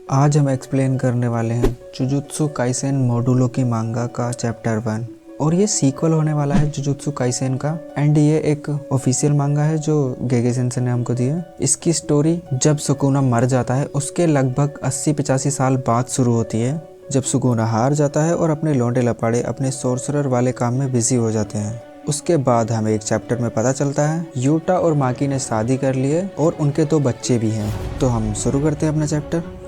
आज हम एक्सप्लेन करने वाले हैं जुजुत्सु काइसेन मोडुलो की मांगा का चैप्टर 1 और ये सीक्वल होने वाला है जुजुत्सु काइसेन का। एंड ये एक ऑफिशियल मांगा है जो गेगे सेंसेई ने हमको दिया। इसकी स्टोरी जब सुकुना मर जाता है उसके लगभग 80-85 साल बाद शुरू होती है, जब सुकुना हार जाता है और अपने लौंडे लपाड़े अपने सोर्सरर वाले काम में बिजी हो जाते हैं। उसके बाद हमें एक चैप्टर में पता चलता है यूटा और माकी ने शादी कर ली है और उनके 2 बच्चे भी हैं। तो हम शुरू करते हैं अपना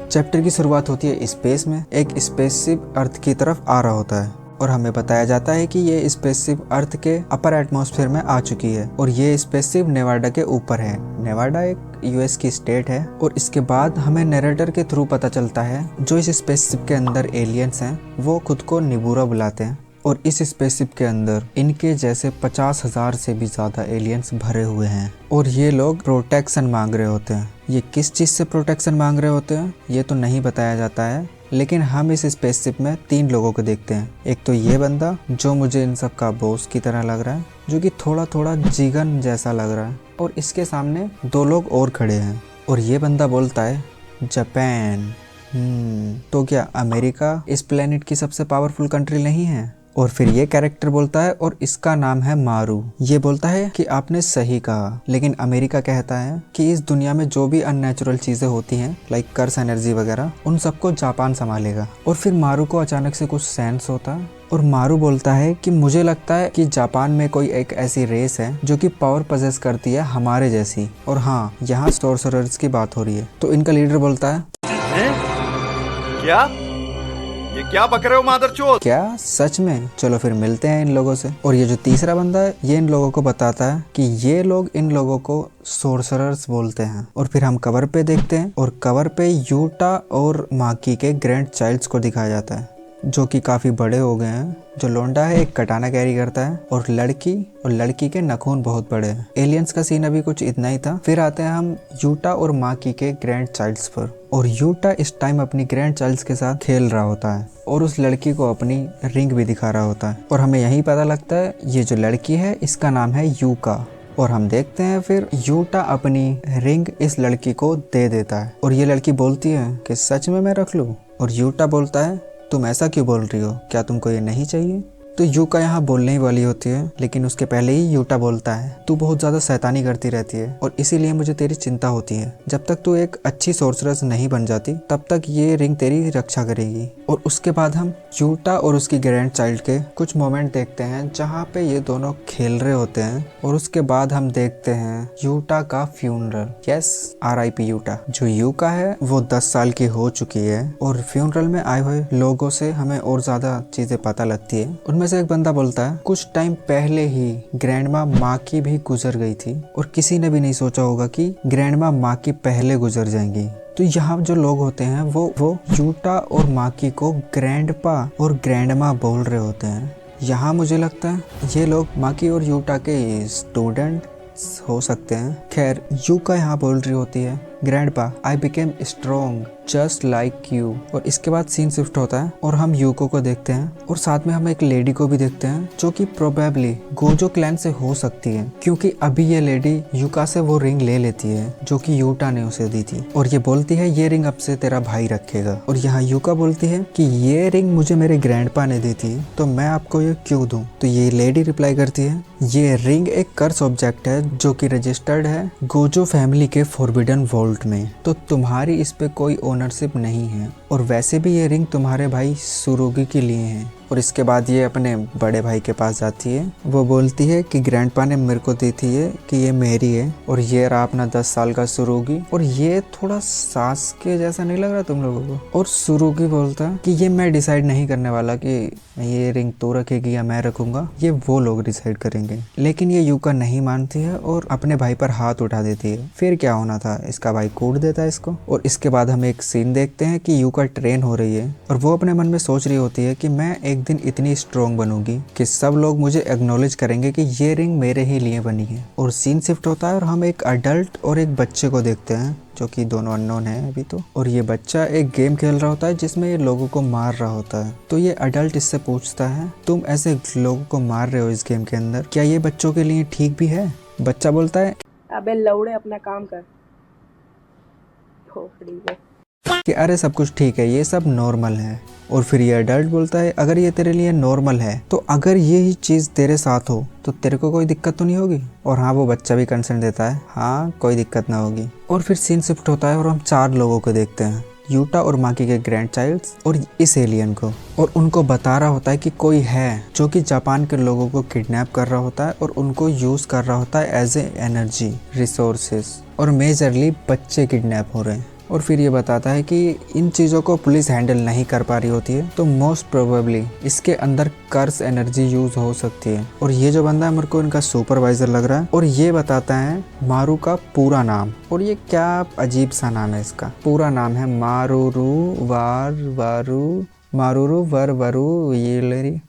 चैप्टर की शुरुआत होती है स्पेस में। एक स्पेसशिप अर्थ की तरफ आ रहा होता है और हमें बताया जाता है कि ये स्पेसशिप अर्थ के अपर एटमॉस्फेयर में आ चुकी है और ये स्पेसशिप नेवाडा के ऊपर है। नेवाडा एक यूएस की स्टेट है। और इसके बाद हमें नरेटर के थ्रू पता चलता है जो इस स्पेसशिप के अंदर एलियंस हैं वो खुद को निबूरा बुलाते हैं और इस स्पेसशिप के अंदर इनके जैसे 50,000 से भी ज़्यादा एलियंस भरे हुए हैं और ये लोग प्रोटेक्शन मांग रहे होते हैं। ये किस चीज़ से प्रोटेक्शन मांग रहे होते हैं ये तो नहीं बताया जाता है, लेकिन हम इस स्पेसशिप में 3 लोगों को देखते हैं। एक तो ये बंदा जो मुझे इन सब का बॉस की तरह लग रहा है, जो कि थोड़ा थोड़ा जिगन जैसा लग रहा है, और इसके सामने 2 लोग और खड़े हैं और ये बंदा बोलता है जापान। तो क्या अमेरिका इस प्लेनेट की सबसे पावरफुल कंट्री नहीं है? और फिर ये कैरेक्टर बोलता है और इसका नाम है मारू। ये बोलता है कि आपने सही कहा, लेकिन अमेरिका कहता है कि इस दुनिया में जो भी अननेचुरल चीजें होती हैं लाइक कर्स एनर्जी वगैरह, उन सबको जापान संभालेगा। और फिर मारू को अचानक से कुछ सेंस होता है और मारू बोलता है कि मुझे लगता है कि जापान में कोई एक ऐसी रेस है जो कि पावर पजेस करती है हमारे जैसी। और हाँ, यहाँ सोर्सरर्स की बात हो रही है। तो इनका लीडर बोलता है क्या ये क्या बक रहे हो मादरचोद? क्या सच में? चलो फिर मिलते हैं इन लोगों से। और ये जो तीसरा बंदा है ये इन लोगों को बताता है कि ये लोग इन लोगों को सोर्सरर्स बोलते हैं। और फिर हम कवर पे देखते हैं और कवर पे यूटा और माकी के ग्रैंड चाइल्ड्स को दिखाया जाता है जो कि काफी बड़े हो गए हैं। जो लोंडा है एक कटाना कैरी करता है और लड़की के नखून बहुत बड़े हैं। एलियंस का सीन अभी कुछ इतना ही था। फिर आते हैं हम यूटा और माकी के ग्रैंड चाइल्ड्स पर। और यूटा इस टाइम अपनी ग्रैंड चाइल्ड्स के साथ खेल रहा होता है और उस लड़की को अपनी रिंग भी दिखा रहा होता है। और हमें यही पता लगता है ये जो लड़की है इसका नाम है यूका। और हम देखते हैं फिर यूटा अपनी रिंग इस लड़की को दे देता है और ये लड़की बोलती है कि सच में मैं रख लूं? और यूटा बोलता है तुम ऐसा क्यों बोल रही हो, क्या तुमको ये नहीं चाहिए? तो यूका यहाँ बोलने ही वाली होती है, लेकिन उसके पहले ही यूटा बोलता है तू बहुत ज्यादा शैतानी करती रहती है और इसीलिए मुझे तेरी चिंता होती है। जब तक तू एक अच्छी सोर्सरस नहीं बन जाती तब तक ये रिंग तेरी रक्षा करेगी। और उसके बाद हम यूटा और उसकी ग्रैंड चाइल्ड के कुछ मोमेंट देखते हैं जहाँ पे ये दोनों खेल रहे होते हैं। और उसके बाद हम देखते हैं यूटा का फ्यूनरल। Yes, RIP Utah. जो यूका है वो 10 साल की हो चुकी है और फ्यूनरल में आए हुए लोगों से हमें और ज्यादा चीजें पता लगती है। उनमें से एक बंदा बोलता है कुछ टाइम पहले ही ग्रैंडमा माकी भी गुजर गई थी और किसी ने भी नहीं सोचा होगा कि ग्रैंडमा माकी पहले गुजर जाएंगी। तो यहाँ जो लोग होते हैं वो यूटा और माकी को ग्रैंडपा और ग्रैंडमा बोल रहे होते हैं। यहाँ मुझे लगता है ये लोग माकी और यूटा के स्टूडेंट हो सकते हैं। खैर, यूका यहाँ बोल रही होती है grandpa I became strong just like you. और इसके बाद सीन शिफ्ट होता है और हम यूको को देखते हैं और साथ में हम एक लेडी को भी देखते हैं जो कि प्रोबेबली गोजो क्लैन से हो सकती है, क्योंकि अभी ये लेडी यूका से वो रिंग ले लेती है जो कि यूटा ने उसे दी थी और ये बोलती है ये रिंग अब से तेरा भाई रखेगा। और यहाँ यूका बोलती है कि ये रिंग मुझे मेरे ग्रैंडपा ने दी थी तो मैं आपको ये क्यों दूं? तो ये लेडी रिप्लाई करती है ये रिंग एक कर्स ऑब्जेक्ट है जो कि रजिस्टर्ड है गोजो फैमिली के फॉरबिडन वॉल्ट में, तो तुम्हारी इस पे कोई ओनरशिप नहीं है और वैसे भी ये रिंग तुम्हारे भाई सुरुगी के लिए है। और इसके बाद ये अपने बड़े भाई के पास जाती है। वो बोलती है कि ग्रैंडपा ने मेरे को दी थी ये कि ये मेरी है और ये रहा अपना 10 साल का सुरुगी। और ये थोड़ा सास के जैसा नहीं लग रहा तुम लोगों को? और सुरुगी बोलता है कि ये मैं डिसाइड नहीं करने वाला कि ये रिंग तू रखेगी या मैं रखूंगा, ये वो लोग डिसाइड करेंगे। लेकिन ये यूका नहीं मानती है और अपने भाई पर हाथ उठा देती है। फिर क्या होना था, इसका भाई कूट देता है इसको। और इसके बाद हम एक सीन देखते हैं कि यूका ट्रेन हो रही है और वो अपने मन में सोच रही होती है कि मैं एक दिन इतनी स्ट्रॉन्ग बनूंगी कि सब लोग मुझे एक्नॉलेज करेंगे कि ये रिंग मेरे ही लिए बनी है। और सीन शिफ्ट होता है और हम एक अडल्ट और एक बच्चे को देखते हैं जो कि दोनों अननोन है अभी तो। और ये बच्चा एक गेम खेल रहा होता है जिसमें ये लोगों को मार रहा होता है। तो ये अडल्ट इससे पूछता है तुम ऐसे लोगों को मार रहे हो इस गेम के अंदर, क्या ये बच्चों के लिए ठीक भी है? बच्चा बोलता है अबे लौड़े अपना काम कर। खोपड़ी में कि अरे सब कुछ ठीक है, ये सब नॉर्मल है। और फिर ये अडल्ट बोलता है अगर ये तेरे लिए नॉर्मल है तो अगर ये ही चीज़ तेरे साथ हो तो तेरे को कोई दिक्कत तो नहीं होगी। और हाँ, वो बच्चा भी कंसर्न देता है, हाँ कोई दिक्कत ना होगी। और फिर सीन शिफ्ट होता है और हम 4 लोगों को देखते हैं, यूटा और माकी के ग्रैंड चाइल्ड्स और इस एलियन को। और उनको बता रहा होता है कि कोई है जो कि जापान के लोगों को किडनैप कर रहा होता है और उनको यूज कर रहा होता है एज ए एनर्जी रिसोर्सेस, और मेजरली बच्चे किडनैप हो रहे हैं। और फिर ये बताता है कि इन चीज़ों को पुलिस हैंडल नहीं कर पा रही होती है, तो मोस्ट प्रोबेबली इसके अंदर कर्स एनर्जी यूज हो सकती है। और ये जो बंदा है मेरे को इनका सुपरवाइजर लग रहा है, और ये बताता है मारू का पूरा नाम। और ये क्या अजीब सा नाम है, इसका पूरा नाम है मारूरू वर वरू ये।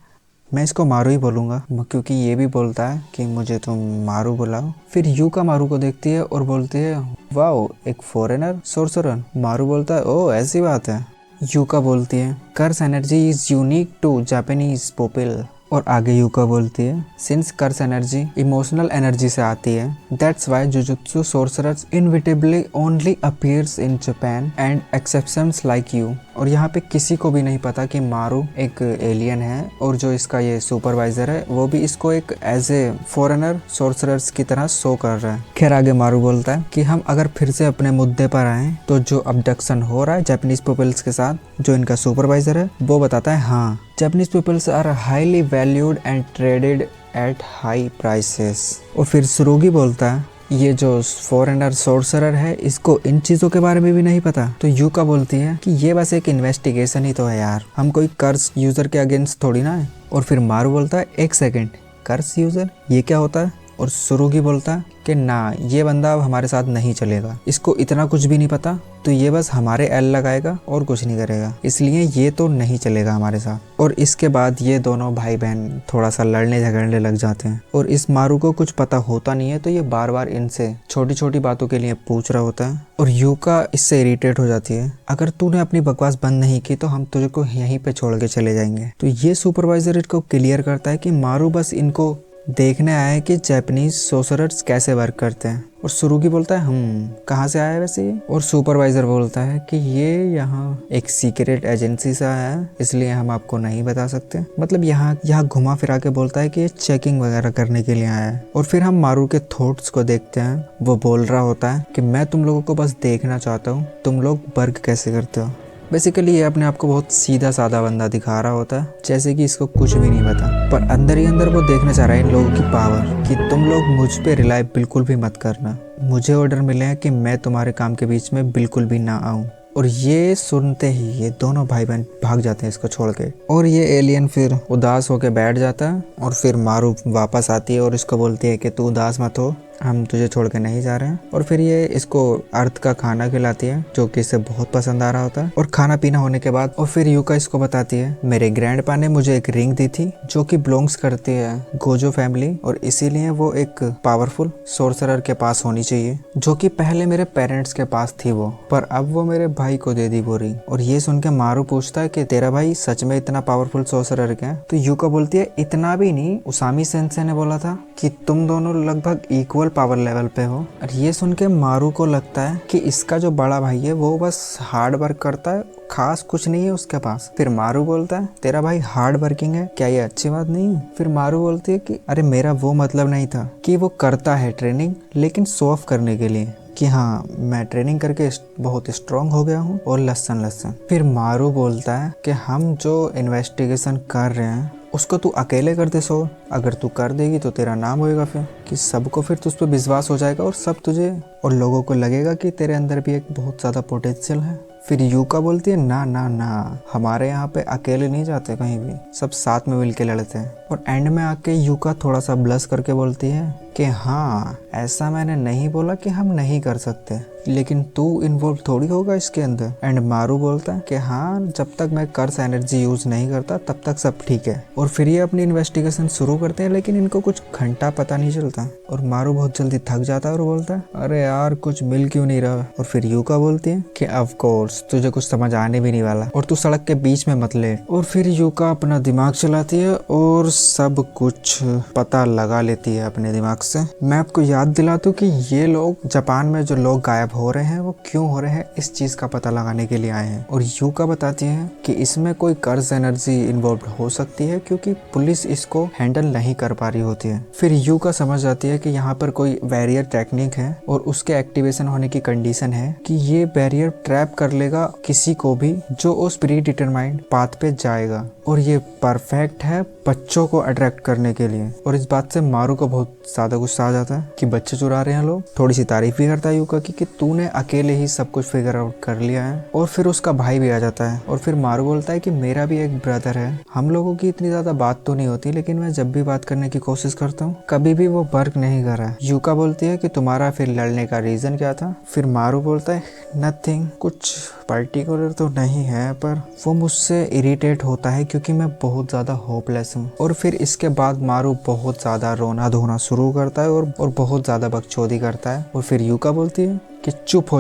मैं इसको मारू ही बोलूँगा क्योंकि ये भी बोलता है कि मुझे तुम मारू बुलाओ। फिर यूका मारू को देखती है और बोलती है वाओ, एक फॉरेनर सोर्सरर। मारू बोलता है ओ ऐसी बात है। यूका बोलती है curse energy is unique to Japanese people. और आगे यूका बोलती है since curse energy emotional energy से आती है, that's why jujutsu sorcerers inevitably only appears in Japan and exceptions like you. और यहाँ पे किसी को भी नहीं पता कि मारू एक एलियन है, और जो इसका ये सुपरवाइजर है वो भी इसको एक एज ए फॉरेनर सोर्सरर्स की तरह शो कर रहा है। खैर आगे मारू बोलता है कि हम अगर फिर से अपने मुद्दे पर आए तो जो अबडक्शन हो रहा है जापानीज पीपल्स के साथ, जो इनका सुपरवाइजर है वो बताता है हाँ, Japanese peoples are highly valued and traded at high prices. और फिर सुरुगी बोलता है ये जो फॉरेनर सोर्सरर है इसको इन चीज़ों के बारे में भी नहीं पता। तो यूका बोलती है कि ये बस एक इन्वेस्टिगेशन ही तो है यार, हम कोई कर्स यूज़र के अगेंस्ट थोड़ी ना है। और फिर मारू बोलता है एक सेकेंड, कर्स यूज़र ये क्या होता है? और सुरुगी बोलता है कि ना, ये बंदा अब हमारे साथ नहीं चलेगा, इसको इतना कुछ भी नहीं पता, तो ये बस हमारे एल लगाएगा और कुछ नहीं करेगा, इसलिए ये तो नहीं चलेगा हमारे साथ। और इसके बाद ये दोनों भाई बहन थोड़ा सा लड़ने झगड़ने लग जाते हैं। और इस मारू को कुछ पता होता नहीं है, तो ये बार बार इनसे छोटी छोटी बातों के लिए पूछ रहा होता है। और यूका इससे इरिटेट हो जाती है, अगर तूने अपनी बकवास बंद नहीं की तो हम तुझे को यहीं पे छोड़ के चले जाएंगे। तो ये सुपरवाइजर इसको क्लियर करता है कि मारू बस इनको देखने आया है कि जापानीज सोर्सरर्स कैसे वर्क करते हैं। और सुरुगी बोलता है कहाँ से आया है वैसे ये? और सुपरवाइजर बोलता है कि ये यहाँ एक सीक्रेट एजेंसी से आया है, इसलिए हम आपको नहीं बता सकते। मतलब यहाँ घुमा फिरा के बोलता है कि ये चेकिंग वगैरह करने के लिए आया है। और फिर हम मारू के थॉट्स को देखते हैं, वो बोल रहा होता है कि मैं तुम लोगों को बस देखना चाहता हूँ तुम लोग वर्क कैसे करते हो। बेसिकली ये अपने आप को बहुत सीधा साधा बंदा दिखा रहा होता है, जैसे कि इसको कुछ भी नहीं पता, पर अंदर ही अंदर वो देखना चाह रहा है इन लोगों की पावर, कि तुम लोग मुझ पे रिलाई बिल्कुल भी मत करना, मुझे ऑर्डर मिले हैं कि मैं तुम्हारे काम के बीच में बिल्कुल भी ना आऊँ। और ये सुनते ही ये दोनों भाई बहन भाग जाते हैं इसको छोड़ के। और ये एलियन फिर उदास होके बैठ जाता है। और फिर मारू वापस आती है और इसको बोलती है कि तू उदास मत हो, हम तुझे छोड़ के नहीं जा रहे हैं। और फिर ये इसको अर्थ का खाना खिलाती है जो कि इसे बहुत पसंद आ रहा होता है। और खाना पीना होने के बाद और फिर यूका इसको बताती है मेरे ग्रैंडपा ने मुझे एक रिंग दी थी जो कि बिलोंग्स करती है गोजो फैमिली, और इसीलिए वो एक पावरफुल सोर्सरर के पास होनी चाहिए, जो कि पहले मेरे पेरेंट्स के पास थी वो, पर अब वो मेरे भाई को दे दी वो रिंग। और ये सुन के मारू पूछता है कि तेरा भाई सच में इतना पावरफुल सोर्सरर क्या? तो यूका बोलती है इतना भी नहीं, उसामी सेंसे ने बोला था कि तुम दोनों लगभग इक्वल पावर लेवल पे हो। और ये सुन के मारू को लगता है कि इसका जो बड़ा भाई है वो बस हार्ड वर्क करता है, खास कुछ नहीं है उसके पास। फिर मारू बोलता है तेरा भाई हार्ड वर्किंग है, क्या ये अच्छी बात नहीं है? फिर मारू बोलती है कि अरे मेरा वो मतलब नहीं था कि वो करता है ट्रेनिंग, लेकिन शो ऑफ करने के लिए कि हाँ मैं ट्रेनिंग करके बहुत स्ट्रांग हो गया हूँ और लसन। फिर मारू बोलता है कि हम जो इन्वेस्टिगेशन कर रहे हैं उसको तू अकेले कर दे सो, अगर तू कर देगी तो तेरा नाम होएगा, फिर कि सबको फिर तुझ पे विश्वास हो जाएगा और सब तुझे और लोगों को लगेगा कि तेरे अंदर भी एक बहुत ज़्यादा पोटेंशियल है। फिर यूका बोलती है ना ना ना, हमारे यहाँ पे अकेले नहीं जाते कहीं भी, सब साथ में मिलके लड़ते हैं। और एंड में आके यूका थोड़ा सा ब्लश करके बोलती है कि हाँ ऐसा मैंने नहीं बोला कि हम नहीं कर सकते, लेकिन तू इन्वॉल्व थोड़ी होगा इसके अंदर। एंड मारू बोलता है कि हाँ जब तक मैं कर्स एनर्जी यूज नहीं करता तब तक सब ठीक है। और फिर ये अपनी इन्वेस्टिगेशन शुरू करते हैं, लेकिन इनको कुछ घंटा पता नहीं चलता। और मारू बहुत जल्दी थक जाता है और बोलता है अरे यार कुछ मिल क्यों नहीं रहा। और फिर यूका बोलती है कि ऑफ कोर्स तुझे कुछ समझ आने भी नहीं वाला और तू सड़क के बीच में मत ले। और फिर यूका अपना दिमाग चलाती है और सब कुछ पता लगा लेती है अपने दिमाग से। मैं आपको याद दिला दूं कि ये लोग जापान में जो लोग गायब हो रहे हैं वो क्यों हो रहे हैं, इस चीज का पता लगाने के लिए आए हैं। और यूका बताती है कि इसमें कोई कर्ज एनर्जी इन्वॉल्व हो सकती है क्योंकि पुलिस इसको हैंडल नहीं कर पा रही होती है। फिर यूका समझ जाती है कि यहाँ पर कोई बैरियर टेक्निक है और उसके एक्टिवेशन होने की कंडीशन है कि ये बैरियर ट्रैप कर लेगा किसी को भी जो उस प्री डिटरमाइंड पाथ पे जाएगा, और ये परफेक्ट है बच्चों को अट्रैक्ट करने के लिए। और इस बात से मारू को बहुत ज्यादा गुस्सा आ जाता है कि बच्चे चुरा रहे हैं लोग। थोड़ी सी तारीफ भी करता है यूका की कि तूने अकेले ही सब कुछ फिगर आउट कर लिया है। और फिर उसका भाई भी आ जाता है और फिर मारू बोलता है कि मेरा भी एक ब्रदर है, हम लोगों की इतनी ज्यादा बात तो नहीं होती लेकिन मैं जब भी बात करने की कोशिश करता हूँ कभी भी वो वर्क नहीं कर रहा है। यूका बोलती है कि तुम्हारा फिर लड़ने का रीजन क्या था। फिर मारू बोलता है नथिंग, कुछ पर्टिकुलर तो नहीं है, पर वो मुझसे इरिटेट होता है क्योंकि मैं बहुत ज़्यादा होपलेस हूँ। और फिर इसके बाद मारू बहुत ज़्यादा रोना धोना शुरू करता है और बहुत ज़्यादा बकचोदी करता है। और फिर यूका बोलती है कि चुप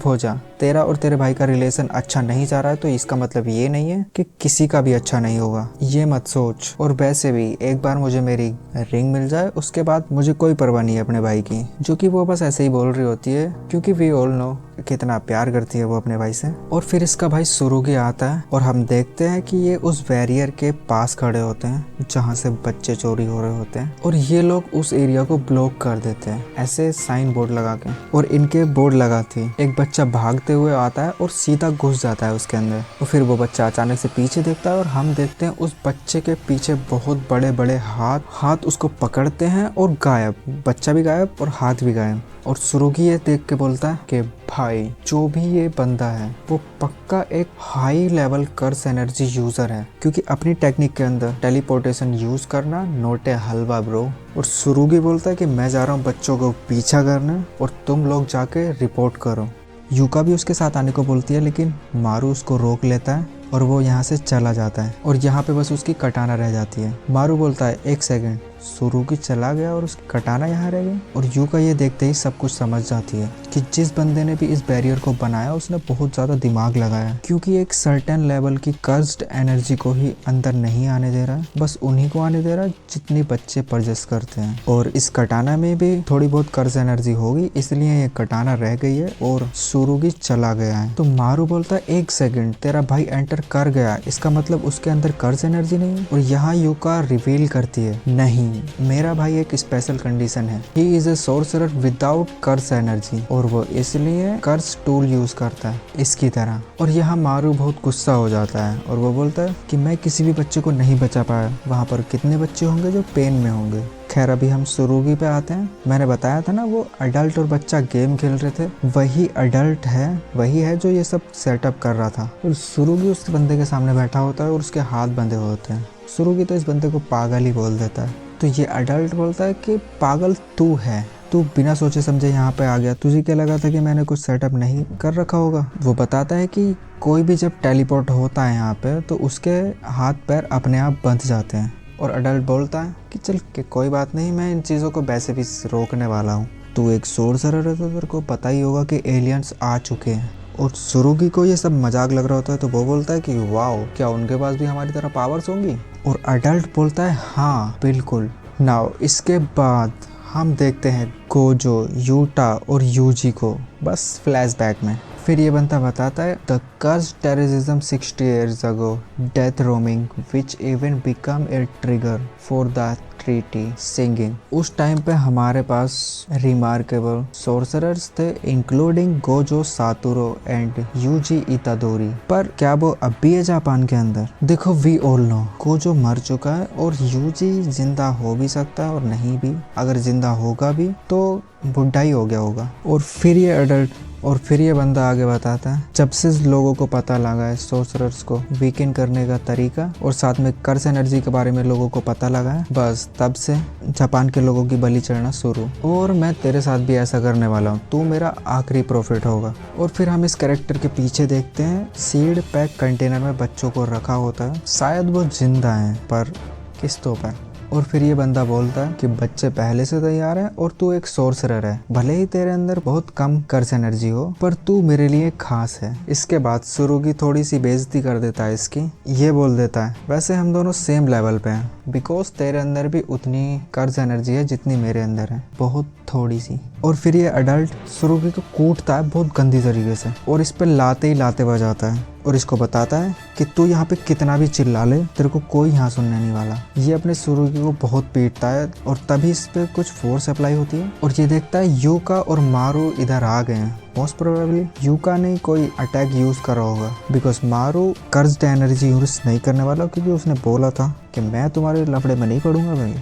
हो जा, तेरा और तेरे भाई का रिलेशन अच्छा नहीं जा रहा है तो इसका मतलब ये नहीं है कि किसी का भी अच्छा नहीं होगा, ये मत सोच। और वैसे भी एक बार मुझे मेरी रिंग मिल जाए उसके बाद मुझे कोई परवाह नहीं है अपने भाई की, जो कि वो बस ऐसे ही बोल रही होती है क्योंकि वी ऑल नो कितना प्यार करती है वो अपने भाई से। और फिर इसका भाई सुरुगी आता है और हम देखते हैं कि ये उस बैरियर के पास खड़े होते हैं जहाँ से बच्चे चोरी हो रहे होते हैं, और ये लोग उस एरिया को ब्लॉक कर देते हैं ऐसे साइन बोर्ड लगा के। और इनके बोर्ड लगाती एक बच्चा भागते हुए आता है और सीधा घुस जाता है उसके अंदर। और फिर वो बच्चा अचानक से पीछे देखता है और हम देखते हैं उस बच्चे के पीछे बहुत बड़े बड़े हाथ उसको पकड़ते हैं और गायब, बच्चा भी गायब और हाथ भी गायब। और सुरुगी ये देख के बोलता है कि भाई जो भी ये बंदा है वो पक्का एक हाई लेवल कर्स एनर्जी यूजर है, क्योंकि अपनी टेक्निक के अंदर टेलीपोर्टेशन यूज करना नोट ए हलवा ब्रो। और सुरुगी बोलता है कि मैं जा रहा हूँ बच्चों को पीछा करने और तुम लोग जाके रिपोर्ट करो। यूका भी उसके साथ आने को बोलती है लेकिन मारू उसको रोक लेता है और वो यहाँ से चला जाता है और यहाँ पे बस उसकी कटाना रह जाती है। मारू बोलता है एक सेकंड, सुरुगी चला गया और उसकी कटाना यहाँ रह गई। और यूका ये देखते ही सब कुछ समझ जाती है कि जिस बंदे ने भी इस बैरियर को बनाया उसने बहुत ज़्यादा दिमाग लगाया, क्योंकि एक सर्टेन लेवल की कर्स्ड एनर्जी को ही अंदर नहीं आने दे रहा है, बस उन्हीं को आने दे रहा है जितनी बच्चे परचेस करते हैं। और इस कटाना में भी थोड़ी बहुत कर्ज एनर्जी होगी, इसलिए ये कटाना रह गई है और सुरुगी चला गया है। तो मारू बोलता है एक सेकंड, तेरा भाई एंटर कर गया, इसका मतलब उसके अंदर कर्ज एनर्जी नहीं है। और यहाँ यूका रिवील करती है नहीं, मेरा भाई एक स्पेशल कंडीशन है, he is a sorcerer without curse energy, और वो इसलिए कर्स टूल यूज करता है इसकी तरह। और यहाँ मारू बहुत गुस्सा हो जाता है और वो बोलता है कि मैं किसी भी बच्चे को नहीं बचा पाया, वहाँ पर कितने बच्चे होंगे जो पेन में होंगे। खैर अभी हम सुरुगी पे आते हैं। मैंने बताया था ना वो अडल्ट और बच्चा गेम खेल रहे थे, वही अडल्ट है, वही है जो ये सब सेटअप कर रहा था। और सुरुगी उस बंदे के सामने बैठा होता है और उसके हाथ बंधे होते हैं। सुरुगी तो इस बंदे को पागल ही बोल देता है। तो ये अडल्ट बोलता है कि पागल तू है, तू बिना सोचे समझे यहाँ पे आ गया, तुझे क्या लगा था कि मैंने कुछ सेटअप नहीं कर रखा होगा। वो बताता है कि कोई भी जब टेलीपोर्ट होता है यहाँ पे तो उसके हाथ पैर अपने आप बंध जाते हैं। और अडल्ट बोलता है कि चल कि कोई बात नहीं, मैं इन चीज़ों को वैसे भी रोकने वाला हूँ, तू एक सोर्सरर है तो तेरे को पता ही होगा कि एलियंस आ चुके हैं। और सुरुगी को ये सब मजाक लग रहा होता है तो वो बोलता है कि वाओ, क्या उनके पास भी हमारी तरह पावर्स होंगी। और अडल्ट बोलता है हाँ बिल्कुल। नाउ इसके बाद हम देखते हैं गोजो, यूटा और यूजी को बस फ्लैशबैक में। फिर ये बंदा बताता है the cursed terrorism 60 years ago, death roaming which even become a trigger for the treaty signing. उस टाइम पे हमारे पास रिमार्केबल सोर्सरर्स थे including Gojo Satoru and Yuji Itadori. पर क्या वो अब भी है जापान के अंदर? देखो वी ऑल नो गोजो मर चुका है और यूजी जिंदा हो भी सकता है और नहीं भी, अगर जिंदा होगा भी तो बुढ़ा ही हो गया होगा। और फिर ये अडल्ट और फिर ये बंदा आगे बताता है जब से लोगों को पता लगा है सोर्सरर्स को वीकेंड करने का तरीका और साथ में कर्स एनर्जी के बारे में लोगों को पता लगा है, बस तब से जापान के लोगों की बलि चढ़ना शुरू। और मैं तेरे साथ भी ऐसा करने वाला हूँ, तू मेरा आखिरी प्रॉफिट होगा। और फिर हम इस कैरेक्टर के पीछे देखते हैं सीड पैक कंटेनर में बच्चों को रखा होता है, शायद वो जिंदा है पर किस्तों पर। और फिर ये बंदा बोलता है कि बच्चे पहले से तैयार है और तू एक सोर्सरर है, भले ही तेरे अंदर बहुत कम कर्स एनर्जी हो पर तू मेरे लिए खास है। इसके बाद सुरुगी थोड़ी सी बेइज्जती कर देता है इसकी। ये बोल देता है वैसे हम दोनों सेम लेवल पे हैं, बिकॉज तेरे अंदर भी उतनी कर्स एनर्जी है जितनी मेरे अंदर है, बहुत थोड़ी सी। और फिर ये अडल्ट सुरुगी को कूटता है बहुत गंदी तरीके से और इस पे लाते ही लाते बजाता है और इसको बताता है कि तू यहाँ पे कितना भी चिल्ला ले तेरे को कोई यहाँ सुनने नहीं वाला। ये अपने सुरुगी को बहुत पीटता है और तभी इस पे कुछ फोर्स अप्लाई होती है और ये देखता है यूका और मारू इधर आ गए हैं। मोस्ट प्रोबेबली यूका ने कोई अटैक यूज करा होगा, बिकॉज मारू कर्स्ड एनर्जी यूज नहीं करने वाला, क्योंकि उसने बोला था कि मैं तुम्हारे लफड़े में नहीं पड़ूंगा भाई।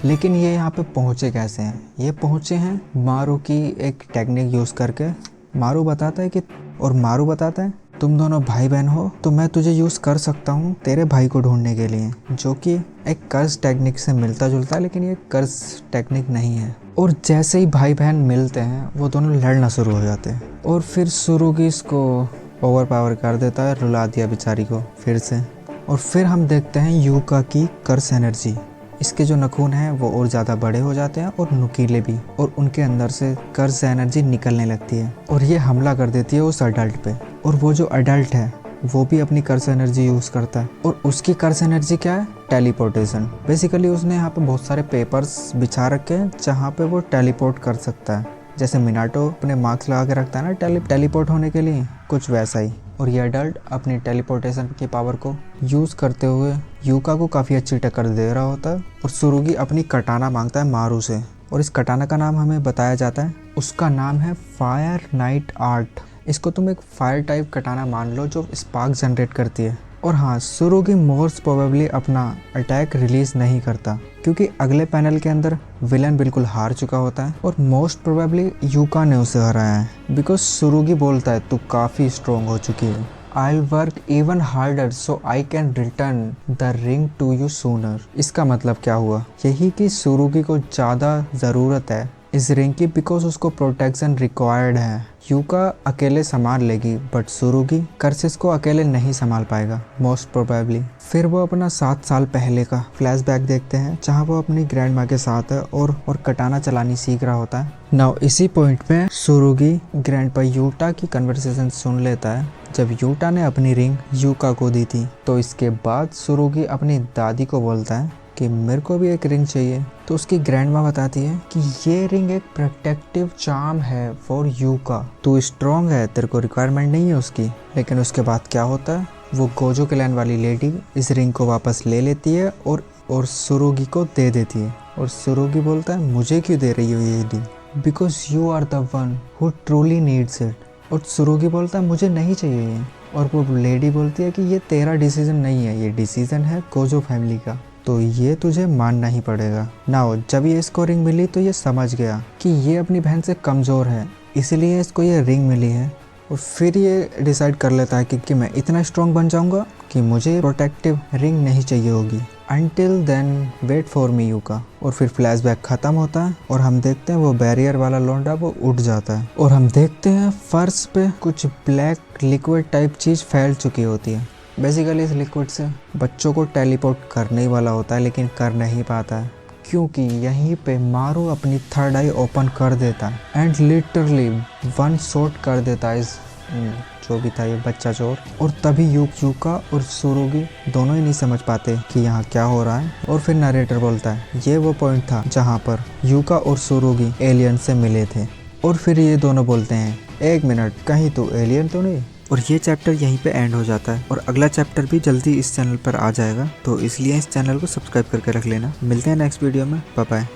लेकिन ये यहाँ पे पहुँचे कैसे हैं? ये पहुँचे हैं मारू की एक टेक्निक यूज़ करके। मारू बताता है तुम दोनों भाई बहन हो तो मैं तुझे यूज़ कर सकता हूँ तेरे भाई को ढूंढने के लिए, जो कि एक कर्स टेक्निक से मिलता जुलता है, लेकिन ये कर्स टेक्निक नहीं है। और जैसे ही भाई बहन मिलते हैं वो दोनों लड़ना शुरू हो जाते हैं और फिर सुरुगी इसको ओवर पावर कर देता है, रुला दिया बेचारी को फिर से। और फिर हम देखते हैं यूका की कर्स एनर्जी। इसके जो नखून हैं वो और ज़्यादा बड़े हो जाते हैं और नुकीले भी, और उनके अंदर से कर्स एनर्जी निकलने लगती है और ये हमला कर देती है उस अडल्ट पे। और वो जो अडल्ट है वो भी अपनी कर्स एनर्जी यूज़ करता है और उसकी कर्स एनर्जी क्या है? टेलीपोर्टेशन। बेसिकली उसने यहाँ पे बहुत सारे पेपर्स बिछा रखे हैं जहाँ पे वो टेलीपोर्ट कर सकता है, जैसे मिनाटो अपने मार्क्स लगा के रखता है ना टेलीपोर्ट होने के लिए, कुछ वैसा ही। और ये अडल्ट अपनी टेलीपोर्टेशन की पावर को यूज़ करते हुए यूका को काफ़ी अच्छी टक्कर दे रहा होता है और सुरुगी अपनी कटाना मांगता है मारू से। और इस कटाना का नाम हमें बताया जाता है, उसका नाम है फायर नाइट आर्ट। इसको तुम एक फायर टाइप कटाना मान लो जो स्पार्क जनरेट करती है। और हाँ, सुरुगी मोस्ट प्रोबेबली अपना अटैक रिलीज नहीं करता क्योंकि अगले पैनल के अंदर विलन बिल्कुल हार चुका होता है और मोस्ट प्रोबेबली यूका ने उसे हराया है। बिकॉज सुरुगी बोलता है तू काफ़ी स्ट्रॉन्ग हो चुकी है, I will work even harder so I can return the ring to you sooner. इसका मतलब क्या हुआ? यही कि सुरुगी को ज़्यादा ज़रूरत है इस रिंग की, बिकॉज उसको प्रोटेक्शन रिक्वायर्ड है। यूका अकेले संभाल लेगी बट सुरुगी कर्सेस को अकेले नहीं संभाल पाएगा मोस्ट प्रोबेबली। फिर वो अपना 7 साल पहले का फ्लैशबैक देखते हैं जहाँ वो अपनी ग्रैंड माँ के साथ है और कटाना चलानी सीख रहा होता है। नाउ इसी पॉइंट पे सुरुगी ग्रैंड पा यूटा की कन्वर्सेशन सुन लेता है जब यूटा ने अपनी रिंग यूका को दी थी। तो इसके बाद सुरुगी अपनी दादी को बोलता है कि मेरे को भी एक रिंग चाहिए। तो उसकी ग्रैंडमा बताती है कि ये रिंग एक प्रोटेक्टिव चार्म है फॉर यूका, तू स्ट्रॉन्ग है, तेरे को रिक्वायरमेंट नहीं है उसकी। लेकिन उसके बाद क्या होता है, वो गोजो क्लैन वाली लेडी इस रिंग को वापस ले लेती है और सुरुगी को दे देती है। और सुरुगी बोलता है मुझे क्यों दे रही हो ये ring, because you are the one who truly needs it. और सुरुगी बोलता है मुझे नहीं चाहिए ये। और वो लेडी बोलती है कि ये तेरा डिसीजन नहीं है, ये डिसीजन है गोजो फैमिली का, तो ये तुझे मानना ही पड़ेगा। नाउ जब ये इसको रिंग मिली तो ये समझ गया कि ये अपनी बहन से कमज़ोर है, इसलिए इसको ये रिंग मिली है। और फिर ये डिसाइड कर लेता है कि मैं इतना स्ट्रॉन्ग बन जाऊंगा कि मुझे प्रोटेक्टिव रिंग नहीं चाहिए होगी। Until then wait for me Yuka. और फिर फ्लैशबैक ख़त्म होता है और हम देखते हैं वो बैरियर वाला लौंडा वो उठ जाता है और हम देखते हैं फर्श पे कुछ ब्लैक लिक्विड टाइप चीज़ फैल चुकी होती है। बेसिकली इस लिक्विड से बच्चों को टेलीपोर्ट करने ही वाला होता है, लेकिन कर नहीं पाता है क्योंकि यहीं पे मारू अपनी थर्ड आई ओपन कर देता है एंड लिटरली वन शॉट कर देता है इस जो भी था ये बच्चा चोर। और तभी यूका और सुरुगी दोनों ही नहीं समझ पाते कि यहाँ क्या हो रहा है। और फिर नरेटर बोलता है ये वो पॉइंट था जहाँ पर यूका और सुरुगी एलियन से मिले थे। और फिर ये दोनों बोलते हैं 1 मिनट, कहीं तो एलियन तो नहीं। और ये चैप्टर यहीं पे एंड हो जाता है और अगला चैप्टर भी जल्दी इस चैनल पर आ जाएगा, तो इसलिए इस चैनल को सब्सक्राइब करके रख लेना। मिलते हैं नेक्स्ट वीडियो में, बाय बाय।